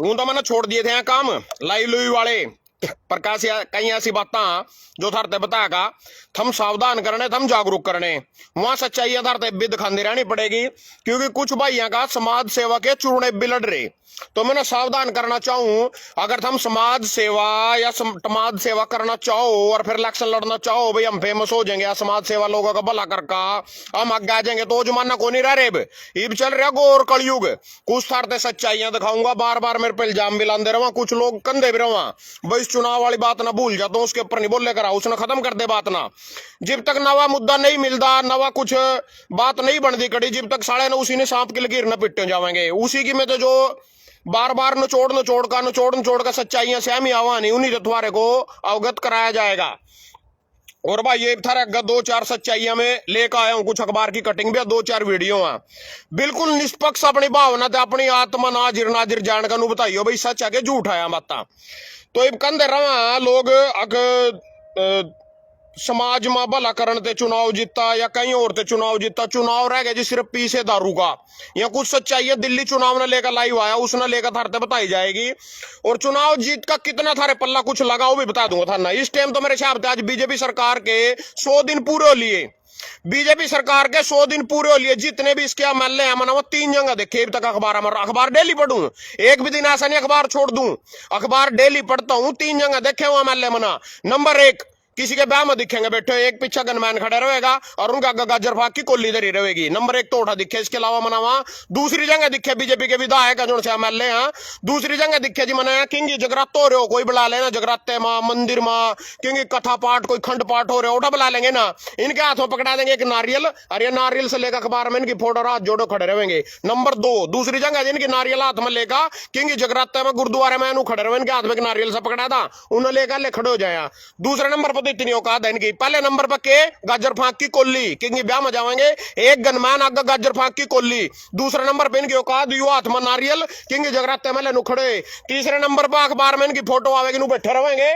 तो मैंने छोड़ दिए थे काम लाइव लुई वाले पर कई ऐसी बात जो थारते बताएगा थम सावधान करने थम जागरूक करने वहां सच्चाई थारते भी दिखाती रहनी पड़ेगी, क्योंकि कुछ भाइयों का समाज सेवा के चूरने बिलड़ रहे। तो मैं सावधान करना चाहूं, अगर तुम समाज सेवा या समाज सेवा करना चाहो और फिर इलेक्शन लड़ना चाहो, भाई हम फेमस हो जाएंगे या समाज सेवा लोगों का भला करका हम आगे आ जाएंगे, तो जमाना को नहीं रह रहे। अब चल रहा घोर कलयुग। कुछ थारते सच्चाइयां दिखाऊंगा, बार बार मेरे पे इल्जाम भी लाते रहा, कुछ लोग कंधे भी रहा। भाई इस चुनाव वाली बात ना भूल जाता हूं, उसके ऊपर नहीं बोले करा, उसने खत्म कर दे बात ना। जब तक नवा मुद्दा नहीं मिलता, नवा कुछ बात नहीं बनती कड़ी, जब तक साढ़े न उसी ने सांप की लकीर न पिटे जावेंगे। उसी की में तो जो बार बार नचोड़ का सच्चाइयां सहमी आवा नहीं, उन्हीं तुम्हारे को अवगत कराया जाएगा। और भाई ये थारा दो चार सच्चाइयां में लेकर आया हूं, कुछ अखबार की कटिंग भी, दो चार वीडियो है, बिल्कुल निष्पक्ष अपनी भावना ते अपनी आत्मा नाजिर नाजिर जान का बताइयो भाई सच है कि झूठ आया माता। तो अब कंधे रवा लोग समाज में भला करण ते चुनाव जीता या कहीं और ते चुनाव जीता, चुनाव रह गया जी सिर्फ पी से दारू का। या कुछ सच्चाई है दिल्ली चुनाव ने लेकर लाइव आया, उसने लेकर थारते बताई जाएगी। और चुनाव जीत का कितना थारे पल्ला कुछ लगा वो भी बता दूंगा था ना। इस टाइम तो मेरे हिसाब से आज बीजेपी सरकार के 100 दिन पूरे हो लिए, बीजेपी सरकार के 100 दिन पूरे हो लिए। जितने भी इसके एमएलए हैं मना वो 3 जगह देखे अब तक अखबार डेली पढ़ूं, एक भी दिन ऐसा नहीं अखबार छोड़ दूं, अखबार डेली पढ़ता हूं। 3 जगह देखे हुए एमएलए मना। नंबर 1 किसी के ब्याह में दिखेंगे बैठे, एक पीछा गनमैन खड़ा रहेगा और उनका गाजर फाक की कोल्ली धरी रहेगी। नंबर 1 तो उठा दिखे। इसके अलावा मना वहां दूसरी जगह दिखे बीजेपी के विधायक जो से एमएलए हैं, दूसरी जगह दिखे जी मना किंग जगरात हो रहे हो, कोई बुला लेना जगराते माँ मंदिर माँ किंग कथा पाठ कोई खंड पाठ हो रहे हो, उठा बुला लेंगे ना, इनके हाथों पकड़ा देंगे एक नारियल, और ये नारियल से लेकर अखबार में इनकी फोटो रात जोड़ो खड़े रहेंगे। नंबर 2 दूसरी जगह जिनकी नारियल हाथ में लेकर किंग जगराते में गुरुद्वारे में खड़े रहे, इनके हाथ में नारियल से पकड़ा था, उन्हें लेकर ले खड़े हो जाए। दूसरे नंबर पर तो इतनी औकात है इनकी। पहले नंबर पर के गाजर फांक की कोल्ली, किंग ब्याह में जाएंगे एक गनमैन आगे गाजर फांक की कोल्ली। दूसरे नंबर पर इनकी औकात युवा हाथ में नारियल किंग जगराते में ले खड़े। तीसरे नंबर पर अखबार में इनकी फोटो आवेगी, बैठे रहेंगे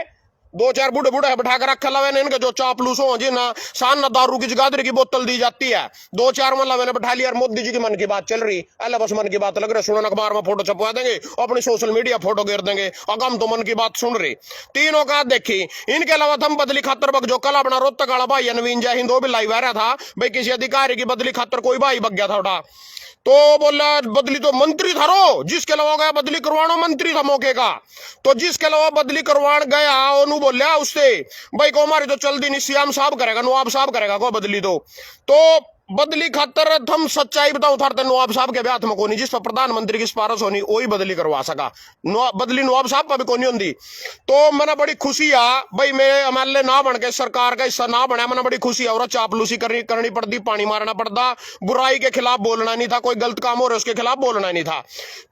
2-4 बूढ़े बूढ़े बैठा कर रखा लवे इनके जो चापलूस हो जी ना, शान ना दारू की जगादरी की बोतल दी जाती है, 2-4 में लवे ने बैठा लिया। मोदी जी की मन की बात चल रही, अल्लाह बस मन की बात लग रही सुनने, अखबार में फोटो छपवा देंगे, अपनी सोशल मीडिया फोटो घेर देंगे, अगम तो मन की बात सुन रही। तीनों का देखी। इनके अलावा थम बदली खातर बग जो कल अपना रोहतक वाला भाई नवीन जय हिंद वो भी लाइव आ रहा था, भाई किसी अधिकारी की बदली खातर कोई भाई बग गया था उठा, तो बोला बदली तो मंत्री था रो, जिसके अलावा गया बदली करवानो मंत्री था मौके का, तो जिसके अलावा बदली करवान गया ओनू बोलिया उससे भाई को हमारी तो चल दी नहीं, सीएम साहब करेगा नवाब साहब करेगा को बदली तो बदली खातर थम सच्चाई बताओ थारते नवाब साहब के ब्याह में कोनी, जिस पर प्रधानमंत्री की सिफारिश होनी वही बदली करवा सका, बदली नवाब साहब पर भी कोनी होती। तो मैंने बड़ी खुशी है भाई मैं एमएलए ना बन के सरकार का हिस्सा ना बना, मैंने बड़ी खुशी है। और चापलूसी करनी पड़ती, पानी मारना पड़ता, बुराई के खिलाफ बोलना नहीं था, कोई गलत काम हो रहा है उसके खिलाफ बोलना नहीं था।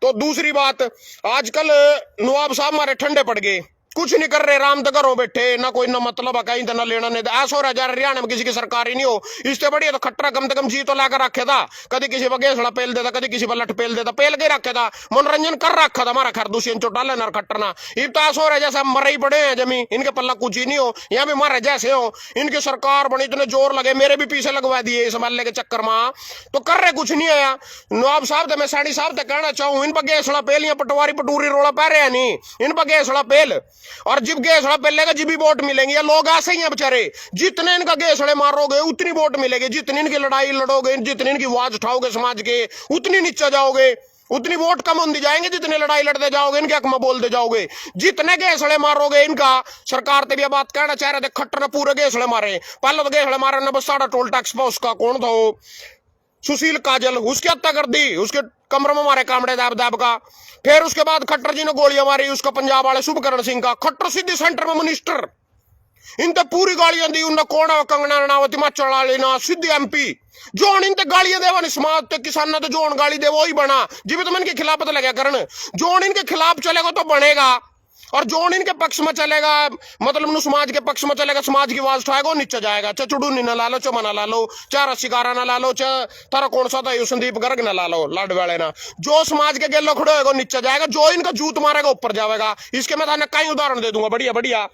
तो दूसरी बात, आजकल नवाब साहब हमारे ठंडे पड़ गए, कुछ नहीं कर रहे, राम तो घरों बैठे ना, कोई ना मतलब है कहीं ना लेना नहीं। ऐसा हो रहा है हरियाणा में किसी की सरकार ही नहीं हो, इससे बढ़िया तो खट्टा कम से कम जी तो लाकर रखे था, कभी किसी पर गेसड़ा पेल देता, कभी किसी पर लठ पेल देता, पेल के रखे था, मनोरंजन कर रखा था हमारा खरदूषण चौटाला ना खट्टरना। ये तो ऐसा हो रहा है जैसे मरे ही पड़े हैं जमीन, इनके पल्ला कुछ ही नहीं हो, यहाँ भी मारे जैसे हो, इनकी सरकार बनी इतने जोर लगे, मेरे भी पीछे लगवा दिए इस मल्ले के चक्कर में, तो कर रहे कुछ नहीं आया। नवाब साहब मैं सैनी साहब तक कहना चाहूँ, इन पर गेसड़ा पेल या पटवारी पटूरी रोड़ा पा रहे हैं नहीं, इन पर गेसड़ा पेल, और जिब गेसड़ा पेलेगा जिब भी वोट मिलेंगे। ये लोग ऐसे ही हैं बेचारे, जितने इनका गेसड़े मारोगे उतनी वोट मिलेगी, जितनी इनकी लड़ाई लड़ोगे, जितनी इनकी आवाज उठाओगे समाज के, उतनी नीचे जाओगे, उतनी वोट कम होती जाएंगे, जितने लड़ाई लड़ते जाओगे इनके हक में बोलते जाओगे, जितने गेसड़े मारोगे इनका। सरकार ते भी बात कहना चाह रहे थे, खट्टर ने पूरे गेसड़े मारे, पहले तो गेसड़े मारे ने बस सारा टोल टैक्स पर, उसका कौन था वो सुशील काजल, उसकी हत्या कर दी, उसके कमरे में मारे कामड़े दाब दाब का। फिर उसके बाद खट्टर जी ने गोलियां मारी उसका पंजाब वाले शुभकरण सिंह का, खट्टर सीधी सेंटर में मिनिस्टर, इन तो पूरी गालियां दी उन्हें, कौन कंगना रनावत हिमाचल वाले ना सीधी एमपी, जोन इन गालियां देवा नहीं समाज ते किसान तो जोन गाली दे वो ही बना, जिम्मे तो मन के खिलाफ पता लगे करन, जोन इनके खिलाफ चलेगा तो बनेगा। और जोन इनके पक्ष में चलेगा, मतलब नु समाज के पक्ष में चलेगा, समाज की आवाज उठाएगा, नीचे जाएगा। चाहे चुड़ूनी न ला लो, चाहे मना ला लो, चाहे रसिकारा न ला लो, चाहे तारा कौन सा था संदीप गर्ग न ला लो, लाड वाले ना, जो समाज के गेलो खड़े होगा नीचे जाएगा, जो इनका जूत मारेगा ऊपर जाएगा। इसके मैं थाने कई उदाहरण दे दूंगा, बढ़िया बढ़िया।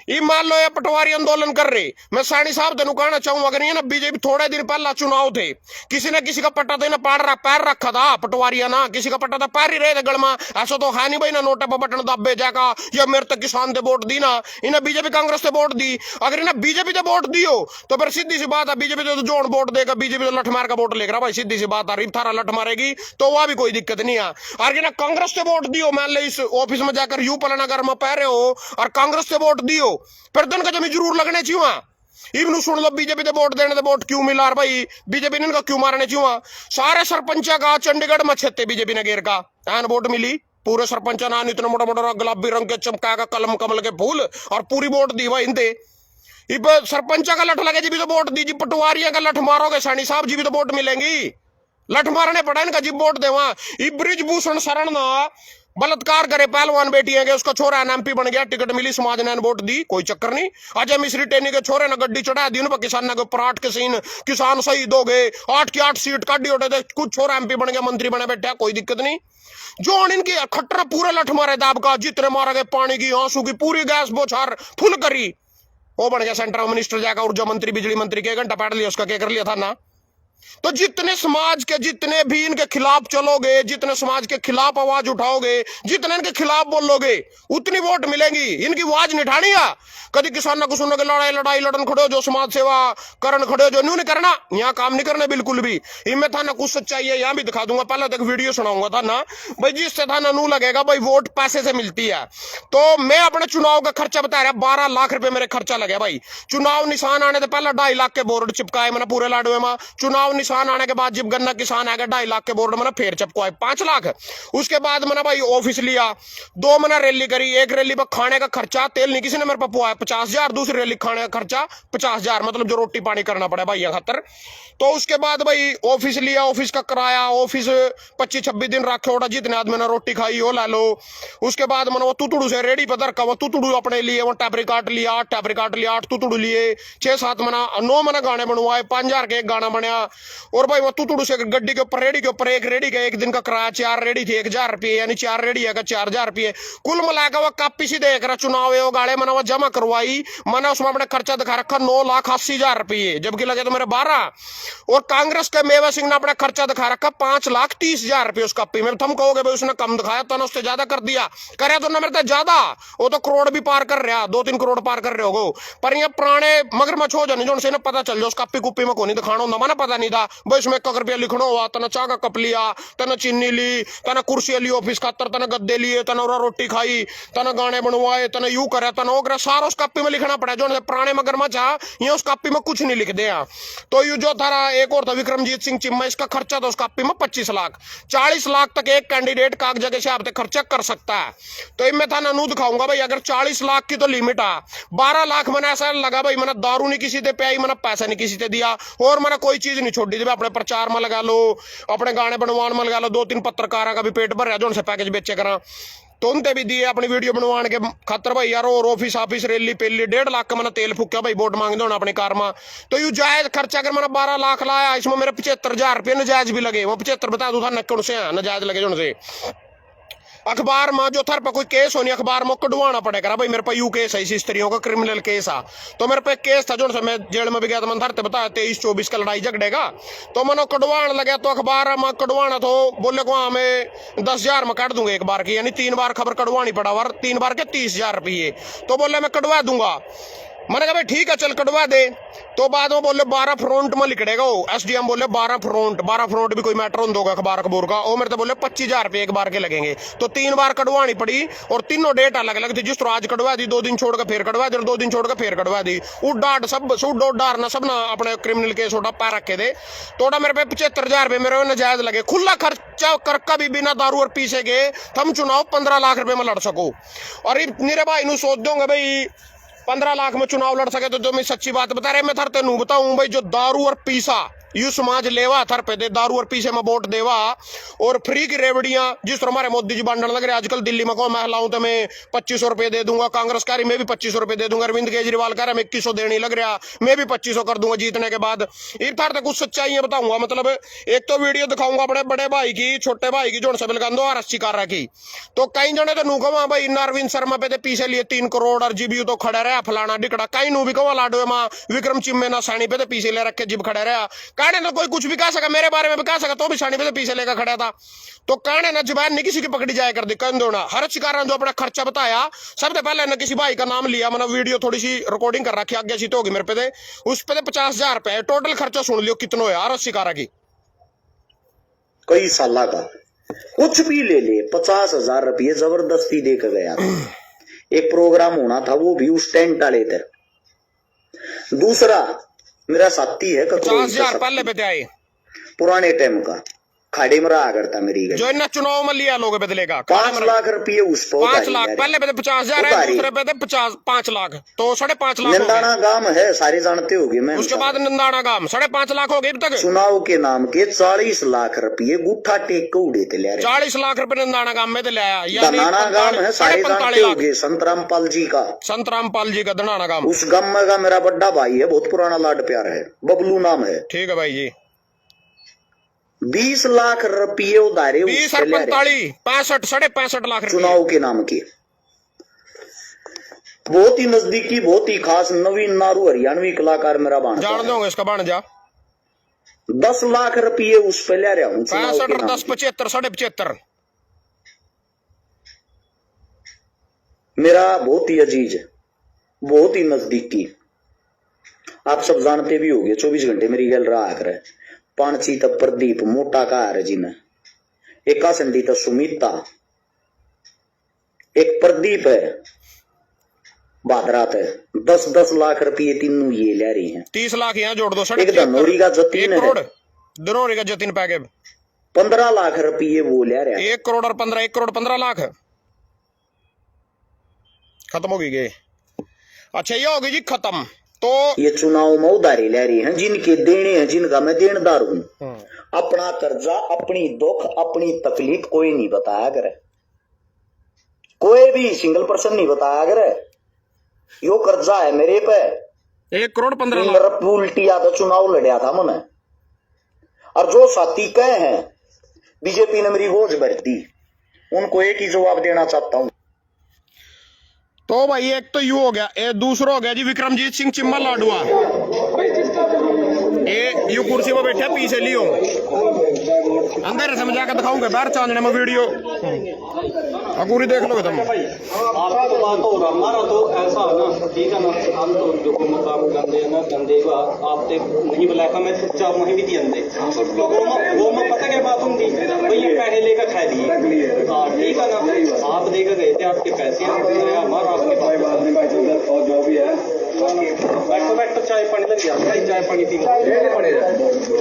ये मान लो ये पटवारी आंदोलन कर रहे, मैं सानी साहब तेन कहना चाहूंगा, अगर ये ना बीजेपी थोड़े दिन पहला चुनाव थे, किसी ने किसी का पट्टा तो पैर रखा था, पटवारिया ना किसी का पट्टा था पैर ही रहे थे गड़मा, ऐसा तो है नहीं भाई ना नोटे पर बटन दबे जाएगा या मेरे तक किसान से वोट दी ना, इन्हें बीजेपी कांग्रेस से वोट दी। अगर इन्हें बीजेपी से वोट दी हो तो फिर सीधी सी बात है, बीजेपी तो जोड़ वोट देगा, बीजेपी तो लठ मार का वोट लेगा भाई, सीधी सी बात है, थारा लठ मारेगी तो वह भी कोई दिक्कत नहीं है। अगर इन्हें कांग्रेस से वोट दी हो, मान लो इस ऑफिस में जाकर यू पलनगर में पहरे हो और कांग्रेस से वोट दी हो, फिर दिन का जमी जरूर लगने चाहिए। इवन सुन लो बीजेपी से वोट देने वोट क्यों मिला भाई, बीजेपी ने इनका क्यों मारने चाहिए। सारे सरपंच का चंडीगढ़ में छेते बीजेपी ने घेर का एन वोट मिली, पूरे सरपंच ना इतना मोटा मोटा गुलाबी रंग के चमका का कलम कमल के फूल और पूरी वोट दी भाई इनते। सरपंच का लठ लगे जी भी तो वोट दी, जी पटवारिया का लठ मारोगे सानी साहब जी भी तो वोट मिलेंगी, लठ मारने पड़ा इनका जी वोट देवा। ब्रिजभूषण शरण ना बलात्कार करे पहलवान बेटी है, उसका छोरा एमपी बन गया, टिकट मिली, समाज ने वोट दी, कोई चक्कर नहीं। अजय मिश्री टेनी के छोरे ने गड्डी चढ़ा दी, उन पर किसान के ऊपर 8 के सीन, किसान शहीद हो गए, 8 की 8 सीट काटी उठे थे, कुछ छोरा एमपी बन गया, मंत्री बने बैठा, कोई दिक्कत नहीं। जो इनकी खट्टर पूरे लठ मारे दाब का, जितने मारा गए पानी की आंसू की पूरी गैस बोछार फुल करी, वो बन गया सेंट्रल मिनिस्टर, जाकर ऊर्जा मंत्री बिजली मंत्री के घंटा पैड लिया उसका, क्या कर लिया था ना। तो जितने समाज के जितने भी इनके खिलाफ चलोगे, जितने समाज के खिलाफ आवाज उठाओगे, जितने इनके खिलाफ बोलोगे, उतनी वोट मिलेंगी। इनकी आवाज नहीं उठानी है, कभी किसान को सुनो के लड़ाई लड़न खड़े हो, जो समाज सेवा करन खड़े हो, जो न्यू नहीं करना, यहाँ काम नहीं करना बिल्कुल भी। इनमें था ना कुछ सच्चाई है, यहाँ भी दिखा दूंगा, पहले तक वीडियो सुनाऊंगा था ना भाई, जिससे था ना नू लगेगा भाई वोट पैसे से मिलती है। तो मैं अपने चुनाव का खर्चा बता रहा, 12 लाख रुपए मेरे खर्चा लगे भाई। चुनाव निशान आने से पहले 2.5 लाख के बोर्ड चिपकाए मैंने पूरे लाडवे में, चुनाव निशान आने के बाद जब गन्ना किसान आ गया 2.5 लाख के बोर्ड मैंने फिर चपकवाए 5 लाख। उसके बाद मैंने भाई ऑफिस लिया, 2 मैंने रैली करी, एक रैली पर खाने का खर्चा तेल नहीं किसी ने मेरे पास पुआया 50,000, दूसरी रैली खाने का खर्चा 50,000, मतलब जो रोटी पानी करना पड़ा भाई खातर। तो उसके बाद भाई ऑफिस लिया, ऑफिस का किराया, ऑफिस 25-26 दिन रखे ओटा, जितने आदमी ने रोटी खाई वो ला लो। उसके बाद मैंने वो तुतुड़ू से रेडी पर धर का वो तुतुड़ू अपने लिए वो टैबरी काट लिया, 8 टैबरी काट लिया, 8 तुतुड़ू लिए, 6-7 मना 9 मना गाने बनवाए, 5,000 के एक गाना बनया। और भाई वो तुतुड़ू से गड्डी के ऊपर रेडी के ऊपर एक रेडी का एक दिन का किराया 4 रेडी थी 1,000 रुपये, यानी 4 रेडी है 4,000 रुपये कुल मिलाकर वो कापी सी देख रहा चुनाव है वो गाड़े मैंने वो जमा करवाई, मैंने उसमें अपने खर्चा दिखा रखा 9,80,000 रुपये, जबकि लगे तो मेरे 12। और कांग्रेस के मेवा सिंह ने अपना खर्चा दिखा रखा 5,30,000 रुपये उस कापी में। तुम कहोगे भाई उसने कम दिखाया तो उससे ज्यादा कर दिया, करे तो ना मेरे ज्यादा, वो तो करोड़ भी पार कर रहा, 2-3 करोड़ पार कर रहे हो। पर ये पुराने मगरमच्छ हो जाने जो पता चल जाओ उस कापी कुप्पी में को नहीं दिखाना होता, मैंने पता नहीं था भाई उसमें 1 रुपया लिखना हुआ, तना चाह का कप लिया, तना चीनी ली, तना कुर्सी ली ऑफिस खातर, तना गद्दे लिए, तना रोटी खाई, तना गाने बनवाए, तना यू करे तना वो करे, सारा उस कापी में लिखना पड़ा। जो पुराने मगरमच्छ ये उस कापी में कुछ नहीं लिख दे। तो ये जो था एक और था विक्रमजीत सिंह चिम्मा, इसका खर्चा था उस कापी में 25 लाख, 40 लाख तक एक कैंडिडेट कागज के हिसाब से खर्चा कर सकता है। तो इनमें था नू दिखाऊंगा भाई, अगर 40 लाख की तो लिमिट है, 12 लाख मैंने ऐसा लगा भाई, मैंने दारू नहीं किसी से पियाई, मैंने पैसा नहीं किसी से दिया, और मैंने कोई चीज नहीं छोड़ दी, अपने प्रचार में लगा लो, अपने गाने बनवान में लगा लो, 2-3 पत्रकारों का भी पेट भर रहा जो उनसे पैकेज बेचे करा तो उनते भी दिए अपनी वीडियो बनवान के खातर भाई यार। और ऑफिस रैली पेली 1.5 लाख का मैंने तेल फूका भाई, वोट मांग दो अपनी कार में। तो यू जायज खर्चा अगर मैंने 12 लाख लाया, इसमें मेरे 75,000 रुपये नजायज भी लगे, वो 75 बता दू था नक्कड़ से नजायज लगे जो उनसे। अखबार में जो थर पर कोई केस होनी अखबार में कटवाना पड़ेगा भाई, मेरे पे यू केस है इसी स्त्रियों का क्रिमिनल केस आ, तो मेरे पे केस था जो मैं जेल में भी गया था, मैंने धरते बताया 23-24 का लड़ाई झगड़ेगा, तो मैंने कटवान लगे तो अखबार में कटवाना तो बोले को हमें 10,000 में काट दूंगा एक बार की, यानी 3 बार खबर कटवानी पड़ा और 3 बार के 30,000 रुपये, तो बोले मैं कटवा दूंगा। मैंने कहा भाई ठीक है चल कटवा दे। तो बाद में बोले 12 फ्रंट में लिखड़ेगा वो, एसडीएम बोले 12 फ्रंट भी कोई मैटर होगा अखबार खबूर का, वो मेरे तो बोले 25,000 रुपये एक बार के लगेंगे। तो 3 बार कटवानी पड़ी और तीनों डेट अलग अलग थी, जिस तरह आज कटवा दी, 2 दिन छोड़ कर फिर कटवा दी, और 2 दिन छोड़ कर फिर कटवा दी, उड़ सब डारना सब ना अपने क्रिमिनल केस उठा पा रखे थे। तो मेरे पे 75,000 रुपये मेरे नजायज लगे, खुला खर्चा कर भी बिना दारू और पीसे के हम चुनाव 15 लाख रुपये में लड़ सको। और मेरे भाई नू सोच दूंगा भाई 15 लाख में चुनाव लड़ सके तो जो मैं सच्ची बात बता रहे, मैं थरते नू बताऊं भाई, जो दारू और पीसा यू समाज लेवा थर पे दे दारू और पीछे में वोट देवा और फ्री की रेवड़ियां जिस तरह हमारे मोदी जी बांटने लग रहे आजकल दिल्ली में को महिलाओं तो मैं 2500 रुपए दे दूंगा, कांग्रेस कह रही मैं भी 2500 रुपए दे दूंगा, अरविंद केजरीवाल कह रहा मैं 2100 देने लग रहा, मैं भी 2500 कर दूंगा जीतने के बाद। इस थार तक कुछ सच्चाइयां बताऊंगा, मतलब एक तो वीडियो दिखाऊंगा बड़े बड़े भाई की, छोटे भाई की, जो बिलगंदो और अस्सी कर रखी तो कई जने तो नू कहा भाई अरविंद शर्मा पे पीछे लिए 3 करोड़ और जीबीयू तो खड़ा रहा फलाना डिकड़ा, कई नू भी कहो लाडो माँ विक्रम चिम्मे ना साणी पे पीछे ले रखे जिब खड़ा रहा, कहने तो कोई कुछ भी कह सका, मेरे बारे में भी कह सका, तो भी साणी पे पीछे लेकर खड़ा था, तो कहने ना जुबान नहीं किसी की पकड़ी जाए कर दी कह दो ना। हर शिकारा जो अपना खर्चा बताया सबसे पहले ना किसी भाई का नाम लिया, मैंने वीडियो थोड़ी सी रिकॉर्डिंग कर रखी आगे सी तो होगी मेरे पे दे, उस पे 50,000 रुपए टोटल खर्चा सुन लियो कितना है हर शिकारा की, कई साल का कुछ भी ले ले 50,000 रुपये जबरदस्ती दे कर गया। एक प्रोग्राम होना था वो भी उस टेंट वाले थे। दूसरा मेरा साथी है 50,000 पहले पे आए पुराने टाइम का खाड़ी में रहा करता मेरी गई जो इन्हें चुनाव में लिया लोग बदलेगा 5 लाख रुपये उस पर 5 लाख पहले पे 50,000 है, दूसरे पे 5 लाख तो 5.5 लाख। नंदाना गांव है सारे जानते होगे मैं, उसके बाद नंदाना गांव 5.5 लाख हो गए अब तक। चुनाव के नाम के 40 लाख रुपये गुठा टेक को उड़े थे ले 40 लाख रुपए नंदाना गांव में ले आया, दनाना गांव है सारे जानते होगे संत रामपाल जी का, संत रामपाल जी का दनाना गांव। उस गांव में का मेरा बड़ा भाई है, बहुत पुराना लाड प्यार है, बबलू नाम है। ठीक है भाई जी 20 लाख रुपये उधारे 20 और 45 65 65.5 लाख चुनाव के नाम के। बहुत ही नजदीकी बहुत ही खास नवीन नारू हरियाणवी कलाकार मेरा बाण जान दोगे इसका बाण जा 10 लाख रुपये उस पे ले रहा हूँ 65 और 10 75 75.5 मेरा बहुत ही अजीज बहुत ही नजदीकी, आप सब जानते भी होंगे 24 घंटे मेरी गल रहा करे। पांची तक प्रदीप मोटा का है जिन्हें एक संडी तक सुमिता, एक प्रदीप है बादरात है 10-10 लाख रुपये तीनों ये ले रही हैं। 30 लाख यहाँ जोड़ दो, एक धनौरी का जतीन है, धनौरी का जतीन पैके 15 लाख रुपये वो ले रहे हैं। 1 करोड़ और 15 1 करोड़ 15 लाख खत्म हो गई। अच्छा ये होगी जी खत्म। तो ये चुनाव में उधारी ले रही हैं जिनके देने हैं, जिनका मैं देनदार हूं। अपना कर्जा अपनी दुख अपनी तकलीफ कोई नहीं बताया करे, कोई भी सिंगल पर्सन नहीं बताया करे। यो कर्जा है मेरे पे 1 करोड़ 15 लाख उल्टिया तो चुनाव लड़िया था मैंने, और जो साथी कहे हैं बीजेपी ने मेरी बोझ भर दी, उनको एक ही जवाब देना चाहता हूं। तो भाई एक तो यू हो गया, एक दूसरा हो गया जी विक्रमजीत सिंह चिम्मा लाडुआ, यू कुर्सी पर बैठे पीछे लियो अंदर से जाकर दिखाऊंगा बाहर चांदने में वीडियो पूरी देख लो तुम। आपका तो बात होगा, हमारा तो ऐसा है ना, ठीक है ना, हम तो जो मकाम गंदे ना गंदे का आपसे नहीं बुलाया मैं चुपचाप वहीं भी दिए वो मैं पता क्या बात होंगी भैया पैसे लेकर खा लिए, ठीक है ना, आप लेकर गए थे आपके पैसे हमारा और जो भी है बैठो बैठो चाय पानी लग गया, चाय पानी पी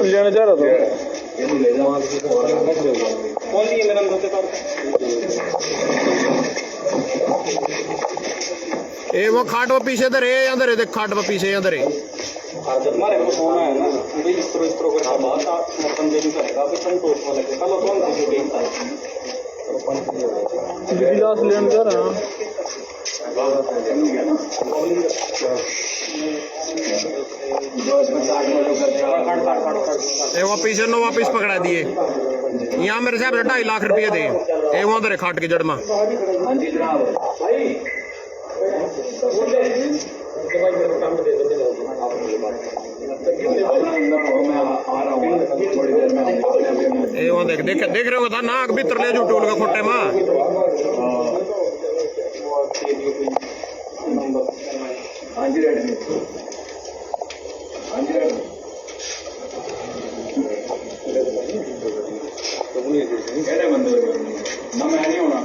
लेना चाह रहा था कौन सी मेरा ए वो खाट वो पीछे धरे अंदर देख खाट वो पीछे अंदर हमारे को सोना है ना भाई इस तरह का बात आप बंदे भी करेगा फिर संतोष वाले कल कौन सी गिलास लेने जा रहा वो पीछे नो वापिस पकड़ा दिए, यहाँ मेरे साहब 2.5 लाख रुपये दे ए वहां धरे खाट की जड़ में। ए वहां देख देख देख रहे हो था नाक भीतर ले जो टोल का खोटे में बंद ना मैं नहीं होना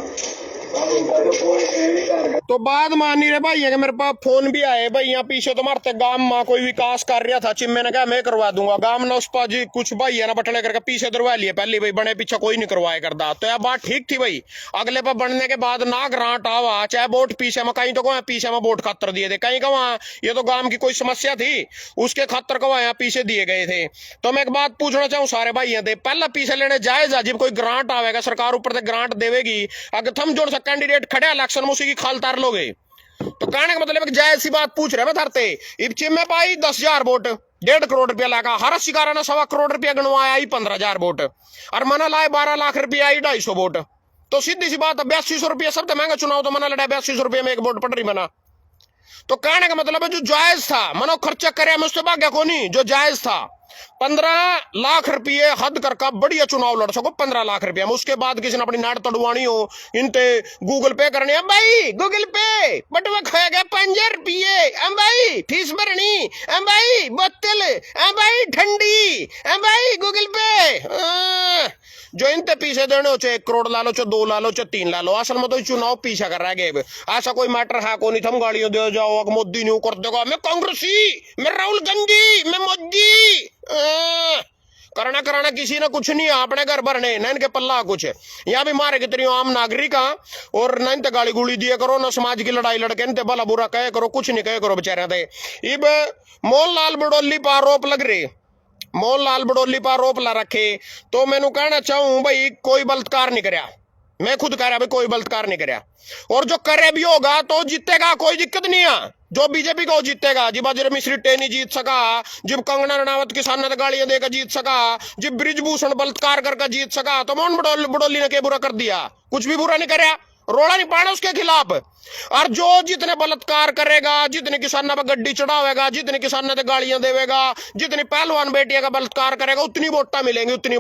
तो बाद में आनी रे भाई है कि मेरे पास फोन भी आए भाई यहाँ पीछे तो मारते गांव में कोई विकास कर रहा था चिम्मे ने कहा मैं करवा दूंगा गांव ने उस पर जी कुछ भाई है ना बटने करके पीछे दरवा लिए पहले भाई बने पीछे कोई नहीं करवाए करता तो यह बात ठीक थी भाई अगले पर बनने के बाद ना ग्रांट आवा चाहे वोट पीछे में कहीं तो कहा पीछे में वोट खातर दिए थे कहीं कहा ये तो गांव की कोई समस्या थी उसके खातर कहा यहाँ पीछे दिए गए थे। तो मैं एक बात पूछना चाहूँ सारे भाई थे पहला पीछे लेने जायज जब कोई ग्रांट आवेगा सरकार ऊपर से ग्रांट देवेगी अगर थम जोड़ सा कैंडिडेट खड़े इलेक्शन में उसी की खाल तार लोगे तो कहने का मतलब जायज सी बात पूछ रहे मैं धरते इब चिम्मे पाई 10,000 वोट 1.5 करोड़ रुपया लगा हर शिकारा ने 1.25 करोड़ रुपया गणवाया ही 15,000 वोट और मना लाए 12 लाख रुपया आई 250 वोट तो सीधी सी बात 8200 रुपया सबसे महंगा चुनाव तो मना लड़ा 8200 रुपये में एक वोट पट रही बना। तो कहने का मतलब है जो जायज था मनो खर्चा करे मुझसे भाग्य को नहीं जो जायज था 15 लाख रुपये हद करका बढ़िया चुनाव लड़ सको 15 लाख रुपये में उसके बाद किसी ने अपनी नाड़ तड़वानी हो इनते गूगल पे करनी है भाई गूगल पे बटुआ खोया गया 5 रुपये भाई फीस भरनी भाई बोतल भाई ठंडी भाई गूगल पे जो इनते पीछे देने हो चाहे 1 करोड़ ला लो चाहे 2 ला लो चाहे 3 ला लो असल में तो चुनाव पीछा कर रहा है ऐसा कोई मैटर है को नहीं थम गाड़ियों दे जाओ मोदी न्यू कर देगा मैं कांग्रेसी मैं राहुल गांधी मैं मोदी करना कराना किसी ने कुछ नहीं अपने घर भरने न इनके पल्ला कुछ यहाँ भी मारे कितनी आम नागरिक और न इनते गाली गुली दिए करो न समाज की लड़ाई लड़के इनते भला बुरा कहे करो कुछ नहीं कहे करो बेचारे थे। इब मोहनलाल बडोली पर आरोप लग रहे मोहनलाल बडोली पर आरोप ला रखे तो मैंने कहना चाहूं भाई कोई बलात्कार नहीं करया मैं खुद कह रहा भाई कोई बलात्कार नहीं करया और जो करे भी होगा तो जीतेगा कोई दिक्कत नहीं है जो बीजेपी को जीतेगा जब अजय मिश्री टेनी जीत सका जब कंगना रनावत किसान ने गालियां देकर जीत सका जब ब्रिजभूषण बलात्कार करके जीत सका तो मोहन बडोली ने क्या बुरा कर दिया कुछ भी बुरा नहीं करया रोड़ा नहीं पाना उसके खिलाफ और जो जितने बलात्कार करेगा जितने किसानों पर गड्डी चढ़ावेगा जितने किसानों से गालियां देवेगा जितनी पहलवान बेटिया का बलात्कार करेगा उतनी वोटा मिलेंगी उतनी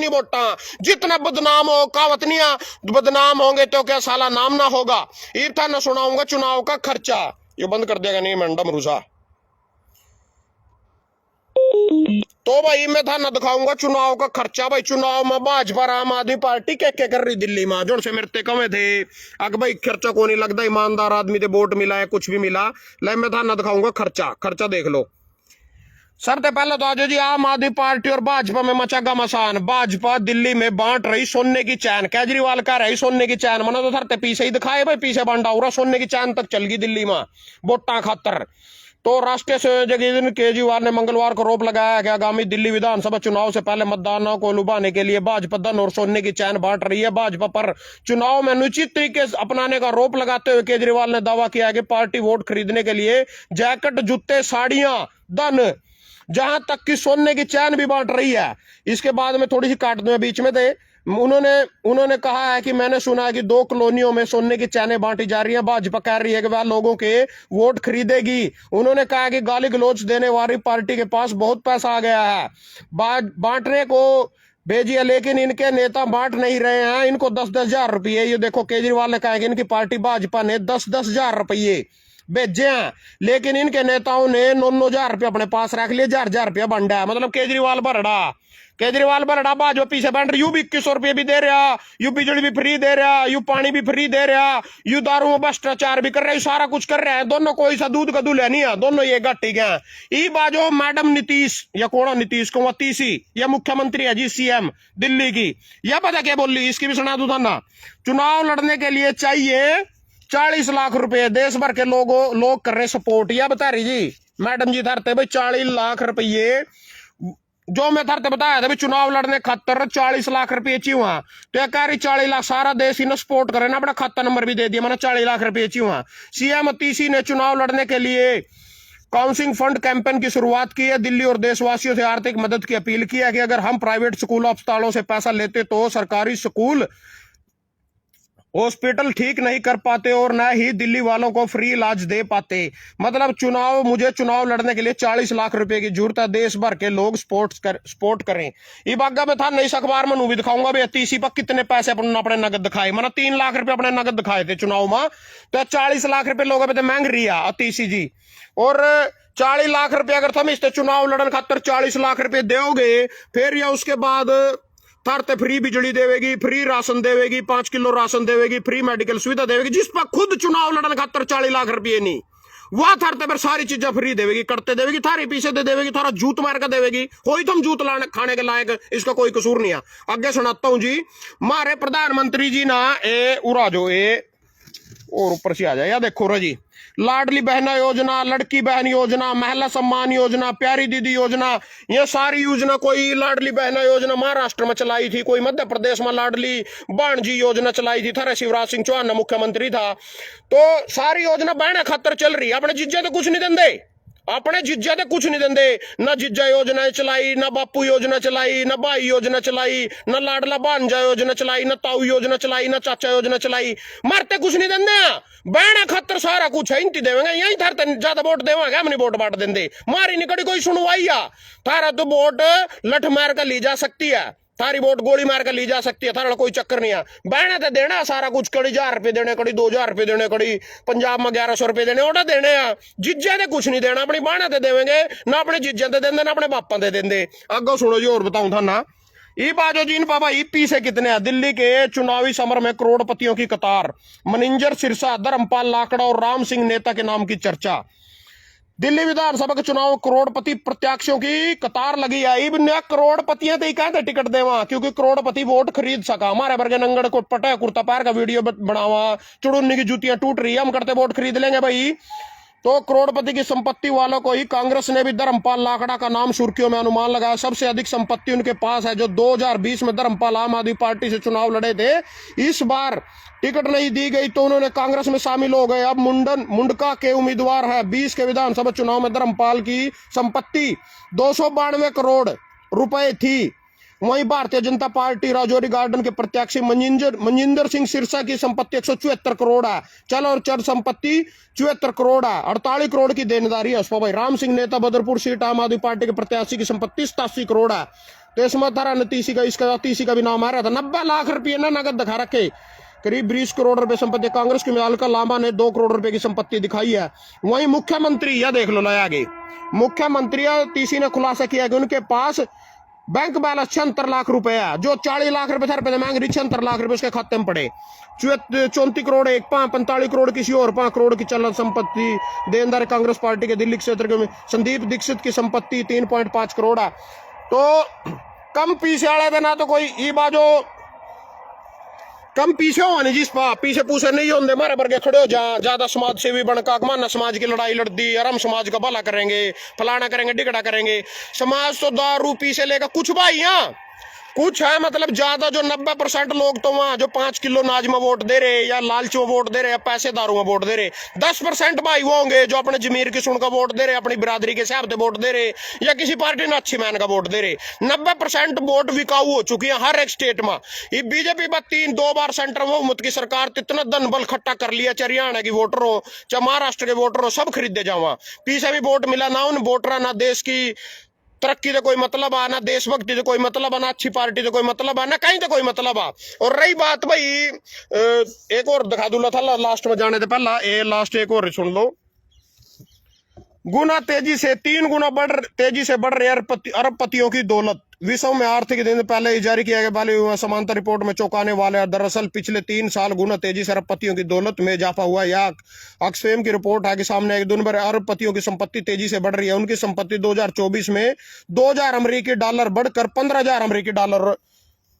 वोटा जितना बदनाम हो कावतनिया बदनाम होंगे तो क्या साला नाम ना होगा। ये था ना सुनाऊंगा चुनाव का खर्चा ये बंद कर देगा नहीं मैंडम रूसा तो भाई मैं था ना दिखाऊंगा चुनाव का खर्चा भाई चुनाव में भाजपा आम आदमी पार्टी क्या कर रही दिल्ली में जो से मेरे कमे थे अगर भाई खर्चा को नहीं लगता ईमानदार आदमी थे वोट मिला है कुछ भी मिला ले मैं था ना दिखाऊंगा खर्चा देख लो। सबसे पहले तो आज जी आम आदमी पार्टी और भाजपा में मचागा मसान भाजपा दिल्ली में बांट रही सोने की चैन केजरीवाल कह रही सोने की चैन मना तो धरते पीछे ही दिखाए भाई पीछे बांटा हो रहा सोने की चैन तक चल गई दिल्ली में वोटा खातर। तो राष्ट्रीय संयोजक केजरीवाल ने मंगलवार को आरोप लगाया कि आगामी दिल्ली विधानसभा चुनाव से पहले मतदाताओं को लुभाने के लिए भाजपा धन और सोने की चैन बांट रही है। भाजपा पर चुनाव में अनुचित तरीके अपनाने का आरोप लगाते हुए केजरीवाल ने दावा किया कि पार्टी वोट खरीदने के लिए जैकेट जूते साड़ियां धन जहां तक कि सोने की चैन भी बांट रही है। इसके बाद में थोड़ी सी काट दूं बीच में थे उन्होंने कहा है कि मैंने सुना है कि 2 कॉलोनियों में सोने की चैनें बांटी जा रही हैं। भाजपा कह रही है कि वह लोगों के वोट खरीदेगी। उन्होंने कहा कि गाली गलौज देने वाली पार्टी के पास बहुत पैसा आ गया है बांटने को भेजिए लेकिन इनके नेता बांट नहीं रहे हैं इनको 10-10 हजार रुपये। ये देखो केजरीवाल ने कहा कि इनकी पार्टी भाजपा ने 10-10 हजार रुपये भेजे हैं लेकिन इनके नेताओं ने 9-9 हजार रुपये अपने पास रख लिए 1,000 रुपया बंडा है मतलब केजरीवाल भरड़ा भाजपा पीछे बन रही यू भी 2100 रुपये भी दे रहा यू बिजली भी फ्री दे रहा यू पानी भी फ्री दे रहा यू दारू में भ्रष्टाचार भी कर रहा है सारा कुछ कर रहा है दोनों कोई सा दूध का दूल्हा नहीं है दोनों ये गट्टी गए ई बाजो मैडम नीतीश या कौन नीतीश को तीसी या मुख्यमंत्री है जी सीएम दिल्ली की यह पता क्या बोल रही इसकी भी सुना दू था ना चुनाव लड़ने के लिए चाहिए 40 लाख रुपए देश भर के लोग कर रहे सपोर्ट यह बता रही जी मैडम जी धरते भाई 40 लाख रुपये जो मैं धरते बताया था भाई चुनाव लड़ने खातर 40 लाख रुपये चाहिए वहां तो कह रही 40 लाख सारा देश इन्हें सपोर्ट करे ना अपना खाता नंबर भी दे दिया मैंने 40 लाख रुपये चाहिए वहां। सीएम तीसी ने चुनाव लड़ने के लिए काउंसिलिंग फंड कैंपेन की शुरुआत की है। दिल्ली और देशवासियों से आर्थिक मदद की अपील की है कि अगर हम प्राइवेट स्कूल अस्पतालों से पैसा लेते तो सरकारी स्कूल हॉस्पिटल ठीक नहीं कर पाते और न ही दिल्ली वालों को फ्री इलाज दे पाते। मतलब मुझे चुनाव लड़ने के लिए 40 लाख रुपए की जरूरत है देश भर के लोग सपोर्ट करें। ये बागा में था नई अखबार में भी दिखाऊंगा भाई तीसी पर कितने पैसे अपने नगद दिखाए मैंने 3 लाख रुपए अपने नगद दिखाए थे चुनाव में तो 40 लाख रुपए लोगों पे मांग रही है अतीसी जी और 40 लाख रुपए अगर तुम इस चुनाव लड़न खातर 40 लाख रुपए दोगे फिर या उसके बाद थारते फ्री बिजली देवेगी, फ्री राशन देवेगी, 5 किलो राशन देवेगी, फ्री मेडिकल सुविधा देवेगी, जिस पर खुद चुनाव लड़ने खातर 40 लाख रुपये नहीं, वह थारते पर सारी चीजें फ्री देवेगी, करते देवेगी, थारी पीछे दे देवेगी, थारा जूत मार कर देवेगी। कोई तुम जूत लाने खाने के लायक, इसका कोई कसूर नहीं है। आगे सुनाता हूं जी। मारे प्रधानमंत्री जी ना ए उड़ा जो ए और ऊपर से आ जाए, या देखो रे जी, लाडली बहना योजना, लड़की बहन योजना, महिला सम्मान योजना, प्यारी दीदी योजना, ये सारी योजना, कोई लाडली बहना योजना महाराष्ट्र में चलाई थी, कोई मध्य प्रदेश में लाडली बाणजी योजना चलाई थी, थारा शिवराज सिंह चौहान मुख्यमंत्री था। तो सारी योजना बहना खातर चल रही है, अपने जिज्जा तो कुछ नहीं देंदे, अपने जिज्जा तो कुछ नहीं देंदे, न जिज्जा योजना चलाई, न बापू योजना चलाई, न बाई योजना चलाई, न लाडला भांजा योजना चलाई, न ताऊ योजना चलाई, न चाचा योजना चलाई, मरते कुछ नहीं देंदे। बहना खातर सारा कुछ है, इंती देवेंगे, यही थारते ज्यादा वोट देवेंगे, हम नहीं वोट बांट देंदे, मारी निकड़ी कोई सुनवाई आ, थारा तो वोट लठ मार कर ली जा सकती है, थारी वोट गोली मार कर ली जा सकती है, थारा कोई चक्कर नहीं है। बहना तो देना सारा कुछ, कड़ी 1000 रुपये देने, कड़ी 2000 रुपये देने, कड़ी पंजाब में 1100 रुपये देने, ओटा देने हैं। जिज्जा तो कुछ नहीं देना, अपनी बहना तो देवेंगे ना, अपने जिज्जा तो देंगे ना अपने बापा तो देंगे। अगो सुनो जी और बताऊं था ना, ई बाजो जी इन पापा ईपी से कितने हैं। दिल्ली के चुनावी समर में करोड़पतियों की कतार, मनिंजर सिरसा, धर्मपाल लाकड़ा और राम सिंह नेता के नाम की चर्चा। दिल्ली विधानसभा के चुनाव करोड़पति प्रत्याशियों की कतार लगी है। इब नया करोड़पतियां तो कहते टिकट देवा, क्योंकि करोड़पति वोट खरीद सका। हमारे वर्गे नंगड़ को पटा कुर्ता पैर का वीडियो बनावा, चुड़ुन्नी की जूतियां टूट रही है, हम करते वोट खरीद लेंगे भाई। तो करोड़पति की संपत्ति वालों को ही कांग्रेस ने भी धर्मपाल लाकड़ा का नाम सुर्खियों में अनुमान लगाया। सबसे अधिक संपत्ति उनके पास है, जो 2020 में धर्मपाल आम आदमी पार्टी से चुनाव लड़े थे। इस बार टिकट नहीं दी गई तो उन्होंने कांग्रेस में शामिल हो गए। अब मुंडका के उम्मीदवार है। 20 के विधानसभा चुनाव में धर्मपाल की संपत्ति 292 करोड़ रुपए थी। वहीं भारतीय जनता पार्टी राजौरी गार्डन के प्रत्याशी मनजिंदर सिंह सिरसा की संपत्ति 174 करोड़ है। चल और चर संपत्ति 74 करोड़ है। 48 करोड़ की देनदारी है उस पर भाई। राम सिंह नेता बदरपुर सीट आम आदमी पार्टी के प्रत्याशी की संपत्ति 87 करोड़ है। तो इसमें थारा नतीसी का, इसका तीसी का भी नाम आ रहा था। 90 लाख रुपये ना नगद दिखा रखे। करीब 20 करोड़ रुपए संपत्ति। कांग्रेस की मिलाल का लांबा ने 2 करोड़ रुपए की संपत्ति दिखाई है। वहीं मुख्यमंत्री, यह देख लो लाया आगे, मुख्यमंत्री तीसी ने खुलासा किया कि उनके पास बैंक बैलेंस 76 लाख रुपए है। जो 40 लाख रुपए था मांग रही, 76 लाख रुपए उसके खाते में पड़े। 34 करोड़ एक 45 करोड़ किसी और, 5 करोड़ की चल संपत्ति। देनदार कांग्रेस पार्टी के दिल्ली क्षेत्र में संदीप दीक्षित की संपत्ति 3.5 करोड़ है। तो कम पीछे वाले देना तो कोई ई बाजो कम पीछे हो नहीं, जिस पा पीछे पूछे नहीं होंगे। मारे वर्गे खड़े हो जा, ज्यादा समाज सेवी बनका माना समाज की लड़ाई लड़ दी, और हम समाज का भला करेंगे, फलाना करेंगे, डिगड़ा करेंगे। समाज तो दारू पी से लेकर कुछ भाई यहाँ कुछ है, मतलब ज्यादा जो 90% लोग तो वहां जो 5 किलो नाज में वोट दे रहे, या लालच में वोट दे रहे, या पैसे दारू में वोट दे रहे। 10% भाई वो होंगे जो अपने जमीर की सुन का वोट दे रहे, अपनी बिरादरी के हिसाब से वोट दे रहे, या किसी पार्टी ने अच्छी मैन का वोट दे रहे। 90% वोट बिकाऊ हो चुकी है हर एक स्टेट में। ये बीजेपी पर 2 बार सेंटर में हुकूमत की सरकार इतना धन बल खट्टा कर लिया, चाहे हरियाणा की वोटर हो, चाहे महाराष्ट्र के वोटर हो, सब खरीदे जावा। पीछे भी वोट मिला ना उन वोटर, ना देश की तरक्की से कोई मतलब आ, ना देशभक्ति से कोई मतलब आ, ना अच्छी पार्टी से कोई मतलब आ, ना कहीं तो कोई मतलब आ। और रही बात भाई, एक और दिखा दूंगा था लास्ट में जाने से पहला, ये लास्ट एक और सुन लो। गुना तेजी से 3 गुना तेजी से बढ़ रही अरबपतियों की दौलत। विश्व में आर्थिक दिन पहले जारी किया गया वाली समांतर रिपोर्ट में चौंकाने वाले, दरअसल पिछले 3 साल गुना तेजी से अरबपतियों की दौलत में इजाफा हुआ। यह ऑक्सफैम की रिपोर्ट है कि सामने एक दिन भर अरबपतियों की संपत्ति तेजी से बढ़ रही है। उनकी संपत्ति 2024 में 2000 अमेरिकी डॉलर बढ़कर 15,000 अमेरिकी डॉलर,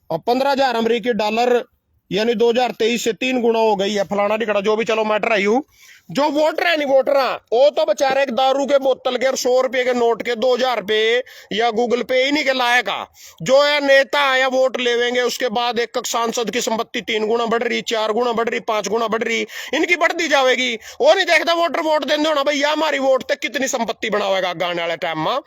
और 15,000 अमेरिकी डॉलर यानी 2023 से 3 गुना हो गई है। फलाना टिकड़ा जो भी, चलो मैटर है यू। जो वोटर है नहीं वोटर वो तो बेचारे एक दारू के बोतल के और 100 रुपए के नोट के 2000 रुपए या गूगल पे ही नहीं के लायक। जो है नेता या वोट लेवेंगे, उसके बाद एक सांसद की संपत्ति 3 गुना बढ़ रही, 4 गुना बढ़ रही, 5 गुना बढ़ रही, इनकी बढ़ती जाएगी। वो नहीं देखता वोटर वोट देने होना भैया हमारी वोट तक कितनी संपत्ति बनावेगा गाने वाले टाइम में।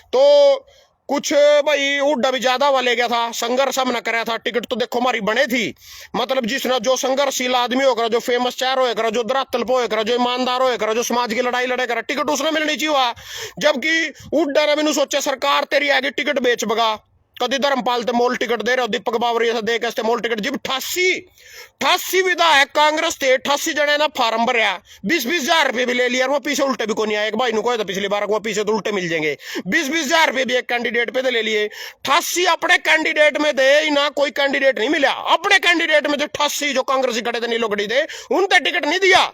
तो कुछ भाई उड्डा भी ज्यादा वाले गया था, संघर्ष हमने कराया था। टिकट तो देखो हमारी बने थी, मतलब जिसने जो संघर्षशील आदमी होकर, जो फेमस चार होकर, जो धरातल पे होकर, जो ईमानदार होकर, जो समाज की लड़ाई लड़े कर, टिकट उसने मिलनी चाहिए। जबकि उड्डा ने भी सोचा सरकार तेरी आगे टिकट बेच बगा, कदी धर्मपाल ते मोल टिकट दे रहे हो, दीपक बावरिया से दे के मोल टिकट। जिब 88 विधायक कांग्रेस थे, 88 जने ना फार्म भरया, 20-20 हजार रुपये भी ले लिया, वो पीछे उल्टे भी को नहीं आए। एक भाई को तो पिछली बार वो पीछे तो उल्टे मिल जाएंगे। 20-20 हजार रुपये भी एक कैंडिडेट पे तो ले लिए। 88 अपने कैंडिडेट में दे ना, कोई कैंडिडेट नहीं मिला अपने कैंडिडेट में। जो 88 जो कांग्रेस खड़े थे नीलोगढ़ी दे, उनसे टिकट नहीं दिया।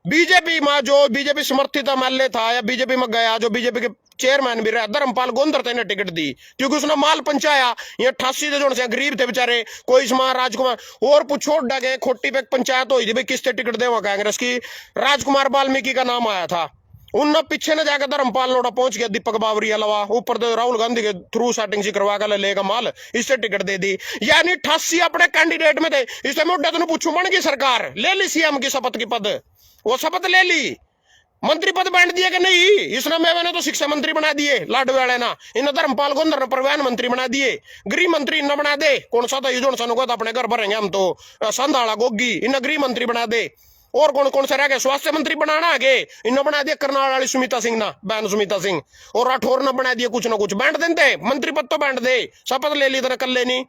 बीजेपी में जो बीजेपी समर्थित एमएलए था या बीजेपी में गया, जो बीजेपी के चेयरमैन भी रहा धर्मपाल गोंदर ने टिकट दी, क्योंकि उसने माल पंचाया। ये 88 जो से गरीब थे बेचारे, कोई इसमें राजकुमार और पूछो डगे खोटी पे पंचायत हुई थी भाई किससे टिकट दे वहां कांग्रेस की, राजकुमार वाल्मीकि का नाम आया था। उन पीछे न जाकर धर्मपाल लोड़ा पहुंच गया, दीपक बावरिया लवा ऊपर तो राहुल गांधी के थ्रू सेटिंग सी करवा कर लेगा माल, इससे टिकट दे दी। यानी 88 अपने कैंडिडेट में थे। इसलिए मैं उड्डा पूछू, बन गई सरकार, ले ली सीएम की शपथ की पद, वो शपथ ले ली, मंत्री पद बांट दिए कि नहीं? इसने मैंने तो शिक्षा मंत्री बना दिए लाडू वाले ना, इन धर्मपाल गोंदर ने परिवहन मंत्री बना दिए, गृह मंत्री इन्हें बना दे। कौन सा था युजन सनु को तो अपने घर भरेंगे हम तो, संधाड़ा गोगी इन्हें गृह मंत्री बना दे। और कौन कौन से रह गए? स्वास्थ्य मंत्री बनाना आगे इन्हें बना दिया करनाल वाली सुमिता सिंह ना, बहन सुमिता सिंह। और राठौर ने बना दिया कुछ ना कुछ, बांट देते मंत्री पद तो बांट दे, शपथ ले ली तो कर लेनी।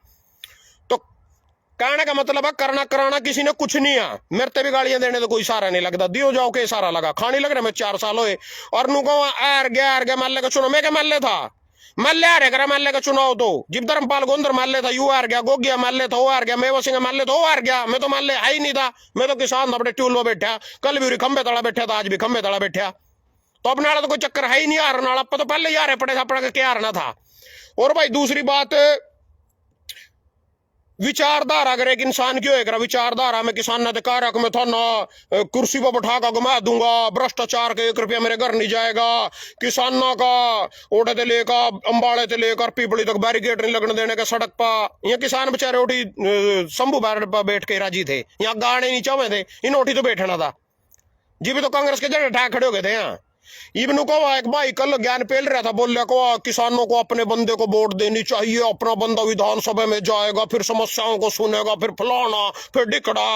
कहने का मतलब है करना कराना किसी ने कुछ नहीं है। मेरे ते भी गालियां देने तो कोई सहारा नहीं लगता, दियो जाओ के सहारा लगा खानी लग रहा। मैं 4 साल हुए और नु को एर गया महल्ले का चुनाव, मैं क्या महल्ले था, महल्ले आ रहे महल्ले का चुनाव तो जिब धर्मपाल गोंदर महल्ले था, यू हार गया, गोगिया महल्ले था वो हार गया, मेवा सिंह महल्ले था वो हार गया। मैं तो महल्ले आई नहीं था, मैं तो किसान अपने ट्यूल में बैठा, कल भी खंबे तड़ा बैठा था, आज भी खंबे तड़ा बैठा। तो अपने वाला तो कोई चक्कर है ही नहीं हारने वाला, तो पहले ही हारे पड़े था, अपना क्या हारना था। और भाई दूसरी बात, विचारधारा अगर एक इंसान की होएगा, विचारधारा में किसान ने कहा रख मैं थाना कुर्सी पर बैठा कर घुमा दूंगा, भ्रष्टाचार का 1 रुपया मेरे घर नहीं जाएगा, किसानों का ओढ़े से लेकर अंबाड़े से लेकर पीपली तक बैरिकेड नहीं लगने देने का सड़क पर। ये किसान बेचारे उठी शंभू बैरड पर बैठ के राजी थे, यहाँ गाने नहीं चाहे थे, इन उठी तो बैठना था। जी भी तो कांग्रेस के जड़े ठा खड़े हो गए थे यहाँ। इब्नू को एक भाई कल ज्ञान पेल रहा था, बोल रहा को किसानों को अपने बंदे को वोट देनी चाहिए, अपना बंदा विधानसभा में जाएगा, फिर समस्याओं को सुनेगा, फिर फलाना फिर डिकड़ा।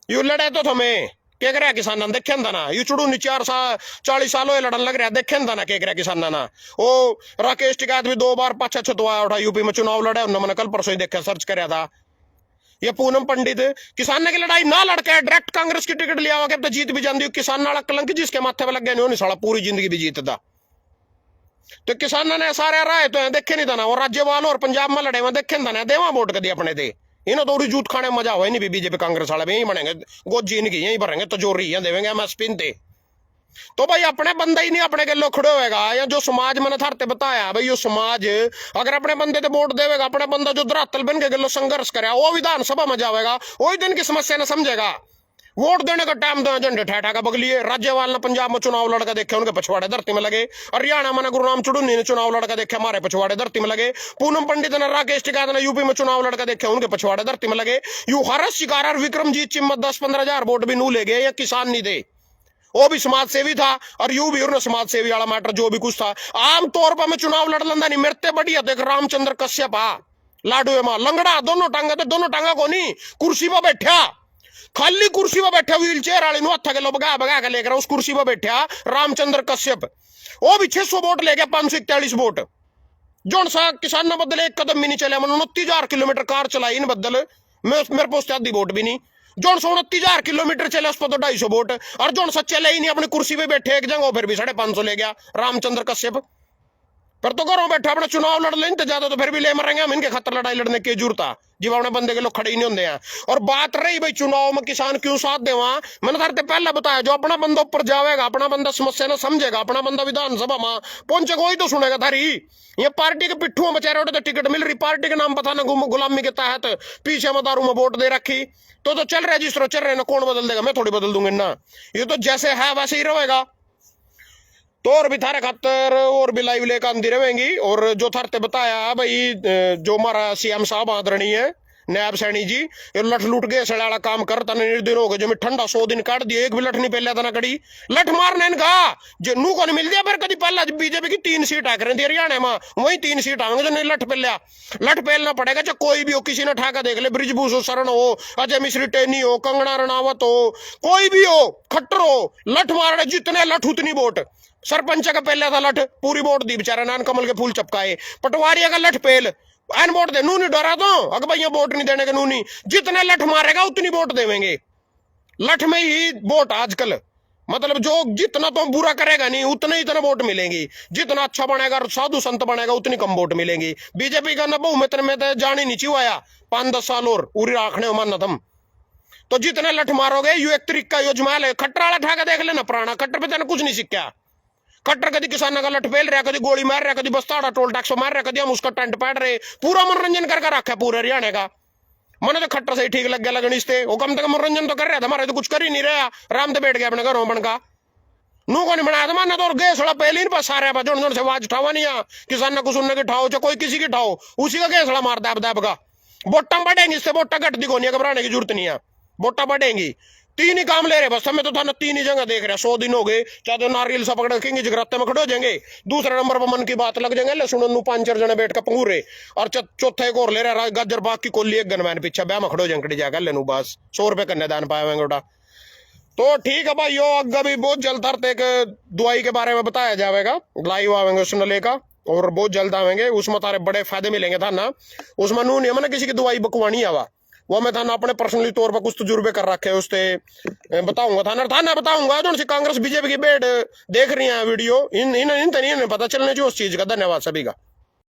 यू लड़े तो हमें क्या करे किसान देखे ना, यू चुड़ू नहीं 40 सालों लड़न लग रहा देखे ना क्या करे किसान ना। वो राकेश टिकैत भी 2 बार 5 छतवाया उठा, यूपी में चुनाव लड़े, उन्होंने मैंने कल परसों ही देखा सर्च कराया था। ये पूनम पंडित किसान की लड़ाई ना लड़के डायरेक्ट कांग्रेस की टिकट लिया हुआ तो जीत भी जाती। किसान नाला कलंक जिसके माथे पे लग गया नहीं साला पूरी जिंदगी भी जीतता। तो किसान ने सारे राय तो देखे नहीं था ना, वो राज्यपाल और पंजाब में लड़े हुए देखे था ना, देवा वोट कर दिया अपने थे। इन्हें तो जूत खाने में मजा हुआ नहीं, बीजेपी कांग्रेस वाले यही बनेंगे, गोजी इनकी यही भरेंगे, तजोरी यहाँ देवेंगे एमएसपी थे। तो भाई अपने बंदा ही नहीं अपने के लोग खड़े होएगा। या जो समाज मैंने थारते बताया भाई, यो समाज अगर अपने बंदे तो वोट देवेगा, अपने बंदा जो धरातल बन के गलो संघर्ष करे वो विधानसभा में जाएगा, वही दिन की समस्या न समझेगा। वोट देने का टाइम दो झंडे ठहठा का बगलिए। राज्यपाल ने पंजाब में चुनाव लड़का देखे, उनके पछवाड़े धरती में लगे। हरियाणा में गुरुराम चुड़ुन्नी ने चुनाव लड़का देखे, हमारे पछवाड़े धरती में लगे। पूनम पंडित ने राकेश टिकैत ने यूपी में चुनाव लड़का देखे, उनके पछवाड़े धरती में लगे। यू हरस शिकार विक्रमजीत चिम्मत 10-15 हजार वोट भी नू ले गए, या किसान नहीं दे, वो भी समाज सेवी था। और यू भी उन्होंने समाज सेवी वाला मैटर जो भी कुछ था। आमतौर पर मैं चुनाव लड़ लेंदा नहीं, मेरे बढ़िया देख रामचंद्र कश्यप लाडू मां लंगड़ा, दोनों टांगा तो दोनों टांगा को नहीं, कुर्सी पर बैठा, खाली कुर्सी पर बैठा, व्हील चेयर वाले हथा के लो भगा भगा के लेकर उस कुर्सी पर बैठा रामचंद्र कश्यप। वो भी 600 वोट ले गया, 541 वोट। जो सा किसान ने बदले एक कदम भी नहीं चले, मैंने 29,000 किलोमीटर कार चलाई इन बदल, मेरे पास आधी वोट भी नहीं। जोन 29,000 किलोमीटर चले उस पर तो 250 वोट, और जोन सा चले ही नहीं अपनी कुर्सी पे बैठे एक जगह, फिर भी 550 ले गया रामचंद्र कश्यप। फिर तो घरों बैठा अपना चुनाव लड़ लें तो ज्यादा, तो फिर भी ले मरेंगे हम, इनके खतर लड़ाई लड़ने की जरूरत है जब अपने बंदे के लोग खड़े ही नहीं होंगे हैं। और बात रही भाई चुनाव में किसान क्यों साथ दे, वहां मैंने थारते पहले बताया, जो अपना बंदा ऊपर जाएगा, अपना बंदा समस्या ना समझेगा, अपना बंदा विधानसभा में पहुंचेगा, वही तो सुनेगा थारी। ये पार्टी के पिट्ठू में बेचारे उठे तो टिकट मिल रही, पार्टी के नाम पता ना गुलामी के तहत पीछे मदारू में वोट दे रखी, तो चल रहे जिस तरह चल रहे ना, कौन बदल देगा? मैं थोड़ी बदल दूंगा ना, ये तो जैसे है वैसे ही रहेगा। तो और भी थारे खातर और भी लाइव लेकर आंदी रहेंगी। और जो थारते बताया भाई, जो हमारा सीएम साहब आदरणीय है नायब सैनी जी, ये लठ लूट गए सड़ा वाला काम करता निर्दिन हो गए, जो मैं ठंडा 100 दिन काट दिए, एक भी लठ नहीं पहले था ना कड़ी लठ मारने इनका जो नू को नहीं मिल दिया। फिर कभी पहला बीजेपी की 3 सीट आ रही थी हरियाणा में, वही 3 सीट आएंगे जो नहीं लठ पहलिया, लठ पहलना पड़ेगा। चाहे कोई भी हो, किसी ने ठाका देख ले, ब्रिजभूषण शरण हो, अजय मिश्री टेनी हो, कंगना रनावत हो, कोई भी हो, खट्टर हो, लठ मारने जितने लठ उतनी वोट। सरपंच का पहले था लठ, पूरी वोट दी बेचारा, नान कमल के फूल चपकाए। पटवारी का लठ पेल, एन वोट दे, नू नहीं डरा तो अगर भैया वोट नहीं देने के, नू नहीं, जितने लठ मारेगा उतनी वोट देवेंगे। लठ में ही वोट आजकल, मतलब जो जितना तो बुरा करेगा नहीं उतने इतना वोट मिलेंगी, जितना अच्छा बनेगा साधु संत बनेगा उतनी कम वोट मिलेंगी। बीजेपी का नब्बे में तो जाने नहीं चाहिए 5-10 साल और उरी राखने मानना तुम तो जितने लठ मारोगे यू एक तरीका यो जमाल है। खट्टर वाला ठा के देख लेना पुराना, खट्टर पे तेने कुछ नहीं सीखा। खट्टर कभी किसानों का लठ पेल रहा, कभी गोली मार रहा, कभी बस्ताड़ा टोल टैक्स मार रहा, कभी हम उसका टेंट पैड रहे, पूरा मनोरंजन करके रखा पूरे हरियाणा का। मैंने तो खट्टर से ही ठीक लग गया लगन इससे, वो कम से कम मनोरंजन तो कर रहा था, हमारे तो कुछ कर ही नहीं रहा। राम तो बैठ गया अपने घरों बनका, नू को नहीं बनाया था माना, तो गैस वाला पहले ही नहीं सारे जोड़ जोड़ से आवाज उठावा नहीं आ, किसान को सुनने की ठाओ, चाहे कोई किसी की ठाओ, उसी का गैस वाला मार दैब दैब का। वोटा बढ़ेंगी, इससे वोटा घट दी कोनी, घबराने की जरूरत नहीं है, वोटा बढ़ेंगी। 3 ही काम ले रहे बस, हमें तो था ना 3 ही जगह देख रहे, 100 दिन हो गए, चाहे तो नारियल सा पकड़ रखेंगे, जगराते में खड़े हो जाएंगे, दूसरे नंबर पर मन की बात लग जाएंगे, लहसुन 5-4 जने बैठ कर पंगूरे, और चौथा एक और ले रहा गाजर बाग की कोली एक गनमैन पीछे ब्याह में खड़ो जाएंगे जाकर लेनू बस 100 रुपए कन्यादान पाएंगे उठा। तो ठीक है भाई, यो अगर भी बहुत जल्द हर एक दवाई के बारे में बताया जाएगा, लाइव आवेंगे उसमें लेकर, और बहुत जल्द आवेंगे, उसमें तारे बड़े फायदे मिलेंगे था ना। उसमें नू नहीं मैंने किसी की दवाई बकवानी आवा, वो मैं था ना अपने पर्सनली तौर पर कुछ तजुर्बे कर रखे उससे बताऊंगा था ना बताऊंगा। जो सी कांग्रेस बीजेपी की बेट देख रही है वीडियो, इन पता चलने चाहिए उस चीज का। धन्यवाद सभी का।